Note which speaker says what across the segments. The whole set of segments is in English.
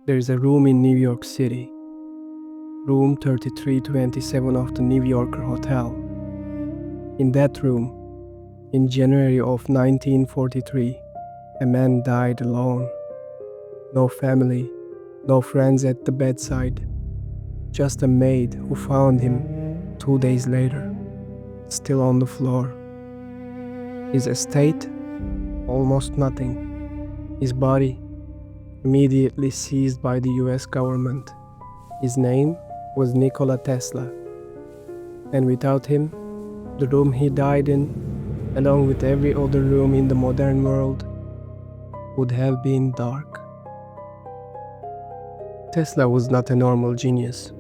Speaker 1: There is a room in New York City, room 3327 of the New Yorker Hotel. In that room, in January of 1943, a man died alone. No family, no friends at the bedside, just a maid who found him 2 days later, still on the floor. His estate, almost nothing. His body, immediately seized by the US government. His name was Nikola Tesla. And without him, the room he died in, along with every other room in the modern world, would have been dark. Tesla was not a normal genius.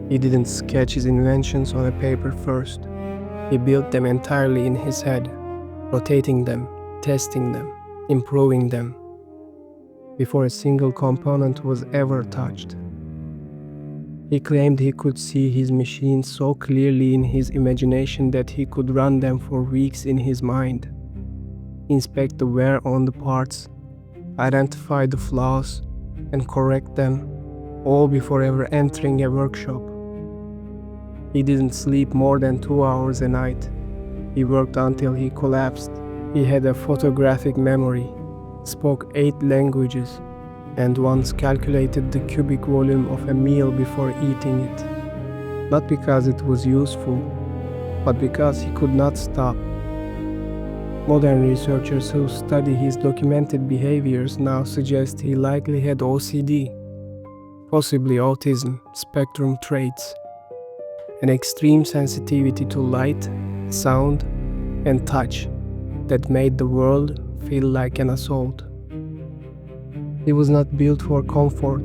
Speaker 1: He didn't sketch his inventions on a paper first. He built them entirely in his head, rotating them, testing them, improving them, before a single component was ever touched. He claimed he could see his machines so clearly in his imagination that he could run them for weeks in his mind, inspect the wear on the parts, identify the flaws, and correct them, all before ever entering a workshop. He didn't sleep more than 2 hours a night. He worked until he collapsed. He had a photographic memory, spoke 8 languages, and once calculated the cubic volume of a meal before eating it. Not because it was useful, but because he could not stop. Modern researchers who study his documented behaviors now suggest he likely had OCD, possibly autism spectrum traits, an extreme sensitivity to light, sound, and touch that made the world feel like an assault. He was not built for comfort.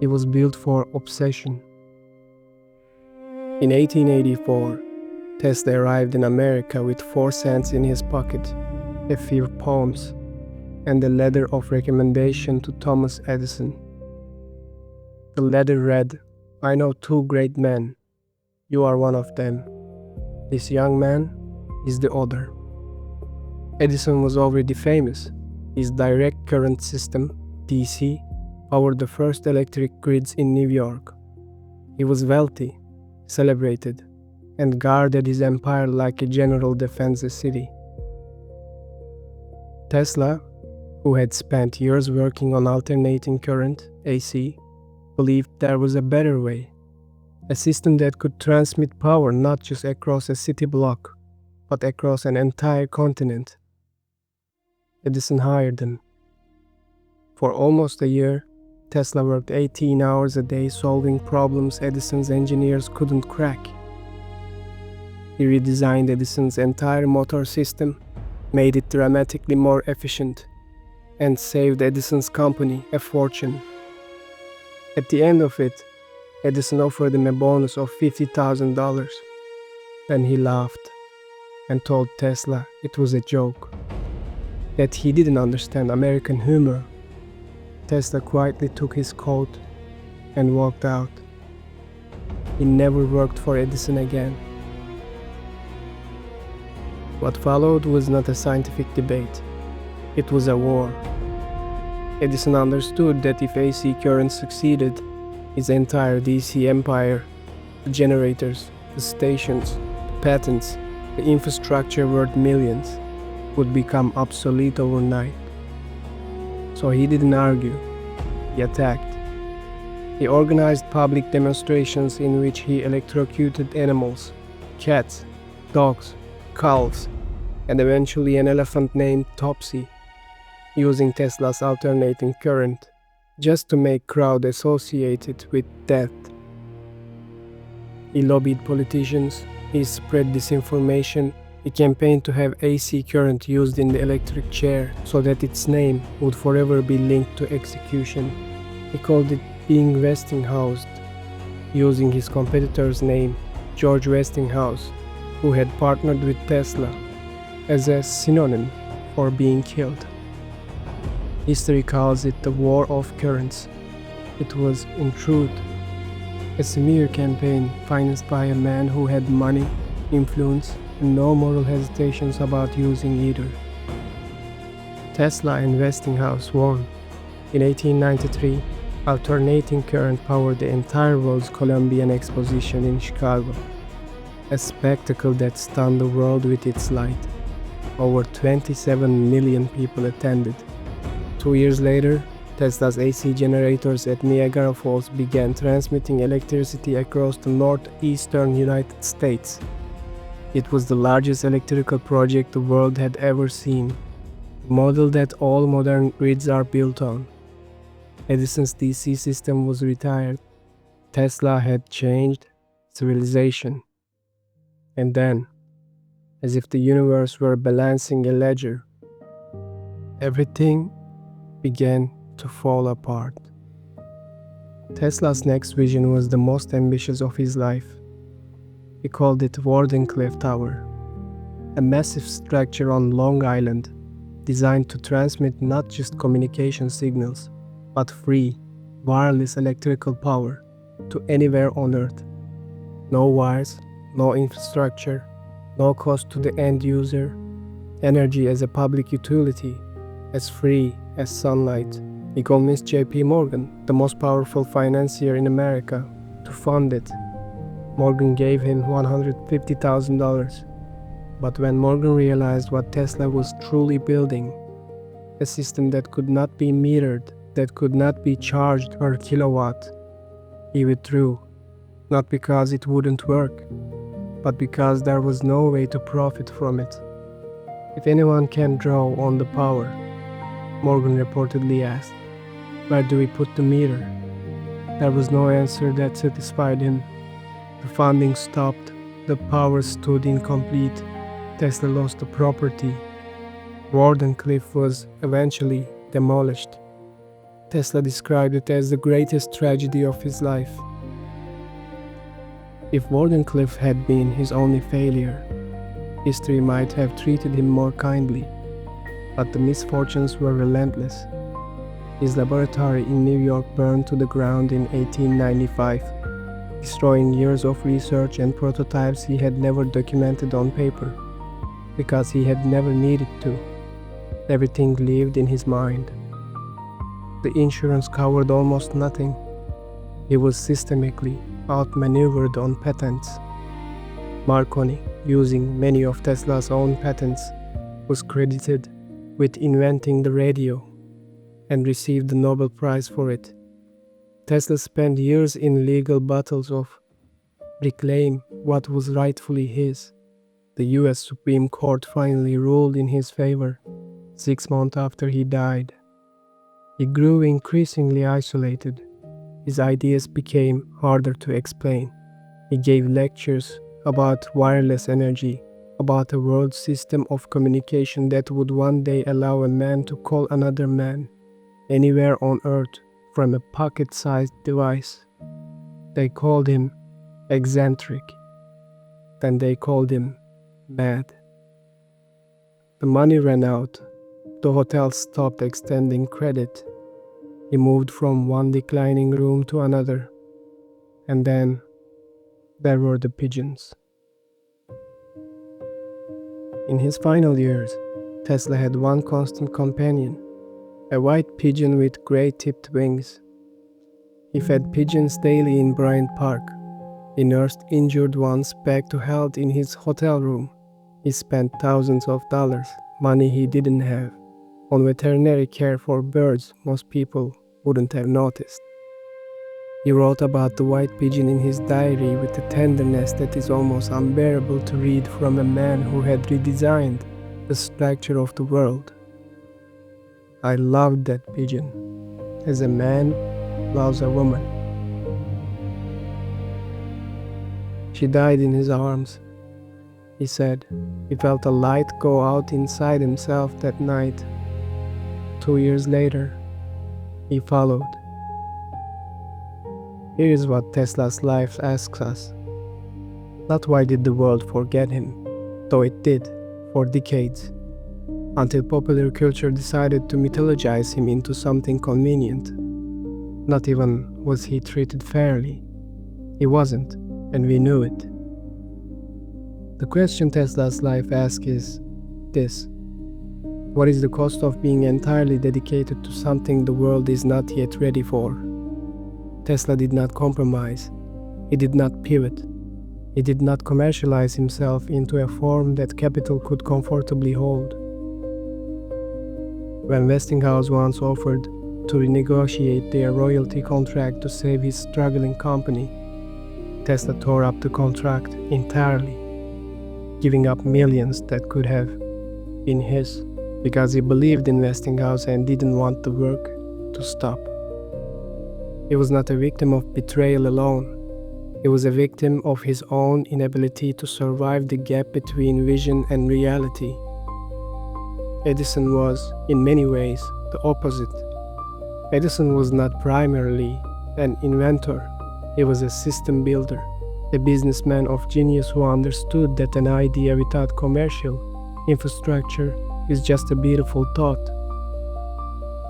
Speaker 1: He was built for obsession. In 1884, Tesla arrived in America with 4 cents in his pocket, a few poems, and a letter of recommendation to Thomas Edison. The letter read, "I know 2 great men. You are one of them. This young man is the other." Edison was already famous. His direct current system, DC, powered the first electric grids in New York. He was wealthy, celebrated, and guarded his empire like a general defends a city. Tesla, who had spent years working on alternating current, AC, believed there was a better way, a system that could transmit power not just across a city block, but across an entire continent. Edison hired him. For almost a year, Tesla worked 18 hours a day solving problems Edison's engineers couldn't crack. He redesigned Edison's entire motor system, made it dramatically more efficient, and saved Edison's company a fortune. At the end of it, Edison offered him a bonus of $50,000. Then he laughed and told Tesla it was a joke, that he didn't understand American humor. Tesla quietly took his coat and walked out. He never worked for Edison again. What followed was not a scientific debate. It was a war. Edison understood that if AC current succeeded, his entire DC empire, the generators, the stations, the patents, the infrastructure worth millions, would become obsolete overnight. So he didn't argue. He attacked. He organized public demonstrations in which he electrocuted animals, cats, dogs, cows, and eventually an elephant named Topsy, using Tesla's alternating current, just to make crowd associated with death. He lobbied politicians, he spread disinformation, he campaigned to have AC current used in the electric chair so that its name would forever be linked to execution. He called it being Westinghoused, using his competitor's name, George Westinghouse, who had partnered with Tesla, as a synonym for being killed. History calls it the War of Currents. It was, in truth, a smear campaign financed by a man who had money, influence, and no moral hesitations about using either. Tesla and Westinghouse won, In 1893, alternating current powered the entire world's Columbian Exposition in Chicago, a spectacle that stunned the world with its light. Over 27 million people attended. 2 years later, Tesla's AC generators at Niagara Falls began transmitting electricity across the northeastern United States. It was the largest electrical project the world had ever seen, a model that all modern grids are built on. Edison's DC system was retired. Tesla had changed civilization. And then, as if the universe were balancing a ledger, everything began to fall apart. Tesla's next vision was the most ambitious of his life. He called it Wardenclyffe Tower, a massive structure on Long Island designed to transmit not just communication signals, but free, wireless electrical power to anywhere on Earth. No wires, no infrastructure, no cost to the end user, energy as a public utility, as free as sunlight. He convinced J.P. Morgan, the most powerful financier in America, to fund it. Morgan gave him $150,000. But when Morgan realized what Tesla was truly building, a system that could not be metered, that could not be charged per kilowatt, he withdrew, not because it wouldn't work, but because there was no way to profit from it. If anyone can draw on the power, Morgan reportedly asked, where do we put the meter? There was no answer that satisfied him. The funding stopped, the power stood incomplete, Tesla lost the property. Wardenclyffe was eventually demolished. Tesla described it as the greatest tragedy of his life. If Wardenclyffe had been his only failure, history might have treated him more kindly, but the misfortunes were relentless. His laboratory in New York burned to the ground in 1895, destroying years of research and prototypes he had never documented on paper, because he had never needed to. Everything lived in his mind. The insurance covered almost nothing. He was systemically outmaneuvered on patents. Marconi, using many of Tesla's own patents, was credited with inventing the radio and received the Nobel Prize for it. Tesla spent years in legal battles of reclaim what was rightfully his. The US Supreme Court finally ruled in his favor 6 months after he died. He grew increasingly isolated. His ideas became harder to explain. He gave lectures about wireless energy, about a world system of communication that would one day allow a man to call another man, anywhere on Earth, from a pocket-sized device. They called him eccentric. Then they called him mad. The money ran out. The hotel stopped extending credit. He moved from one declining room to another. And then there were the pigeons. In his final years, Tesla had one constant companion, a white pigeon with gray-tipped wings. He fed pigeons daily in Bryant Park. He nursed injured ones back to health in his hotel room. He spent thousands of dollars, money he didn't have, on veterinary care for birds most people wouldn't have noticed. He wrote about the white pigeon in his diary with a tenderness that is almost unbearable to read from a man who had redesigned the structure of the world. I loved that pigeon, as a man loves a woman. She died in his arms. He said he felt a light go out inside himself that night. 2 years later, he followed. Here is what Tesla's life asks us. Not why did the world forget him, though it did, for decades, until popular culture decided to mythologize him into something convenient. Not even was he treated fairly. He wasn't, and we knew it. The question Tesla's life asks is this: What is the cost of being entirely dedicated to something the world is not yet ready for? Tesla did not compromise. He did not pivot. He did not commercialize himself into a form that capital could comfortably hold. When Westinghouse once offered to renegotiate their royalty contract to save his struggling company, Tesla tore up the contract entirely, giving up millions that could have been his, because he believed in Westinghouse and didn't want the work to stop. He was not a victim of betrayal alone. He was a victim of his own inability to survive the gap between vision and reality. Edison was, in many ways, the opposite. Edison was not primarily an inventor. He was a system builder, a businessman of genius who understood that an idea without commercial infrastructure is just a beautiful thought.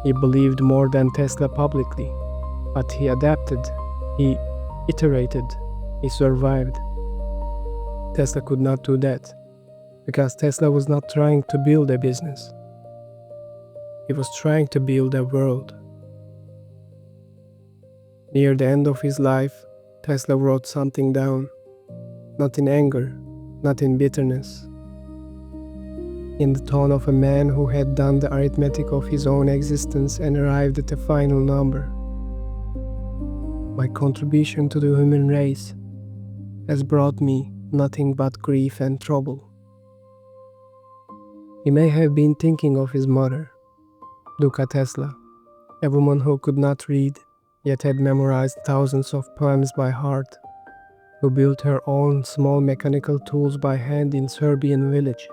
Speaker 1: He believed more than Tesla publicly, but he adapted, he iterated, he survived. Tesla could not do that, because Tesla was not trying to build a business. He was trying to build a world. Near the end of his life, Tesla wrote something down, not in anger, not in bitterness, in the tone of a man who had done the arithmetic of his own existence and arrived at a final number. My contribution to the human race has brought me nothing but grief and trouble. He may have been thinking of his mother, Nikola Tesla, a woman who could not read, yet had memorized thousands of poems by heart, who built her own small mechanical tools by hand in Serbian village,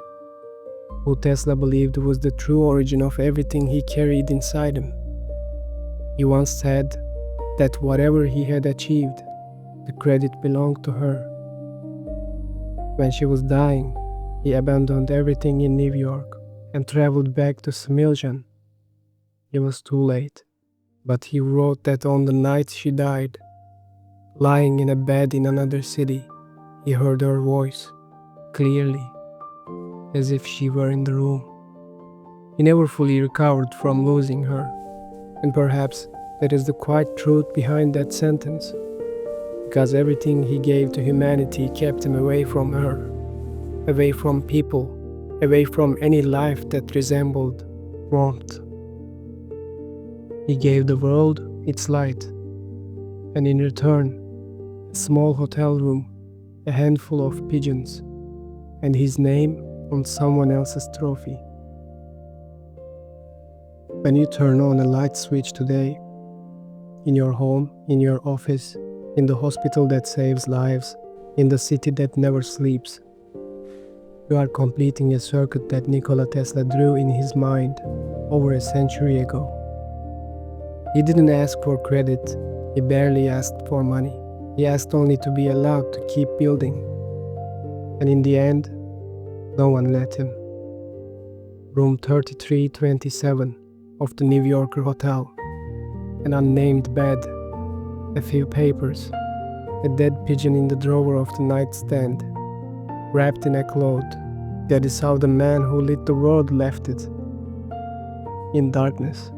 Speaker 1: who Tesla believed was the true origin of everything he carried inside him. He once said that whatever he had achieved, the credit belonged to her. When she was dying, he abandoned everything in New York and traveled back to Smiljan. It was too late, but he wrote that on the night she died, lying in a bed in another city, he heard her voice, clearly, as if she were in the room. He never fully recovered from losing her, and perhaps that is the quiet truth behind that sentence, because everything he gave to humanity kept him away from her, away from people, away from any life that resembled warmth. He gave the world its light, and in return, a small hotel room, a handful of pigeons, and his name on someone else's trophy. When you turn on a light switch today, in your home, in your office, in the hospital that saves lives, in the city that never sleeps, you are completing a circuit that Nikola Tesla drew in his mind over a century ago. He didn't ask for credit, he barely asked for money. He asked only to be allowed to keep building. And in the end, no one let him. Room 3327 of the New Yorker Hotel. An unnamed bed, a few papers, a dead pigeon in the drawer of the nightstand, wrapped in a cloth. That is how the man who lit the world left it. In darkness.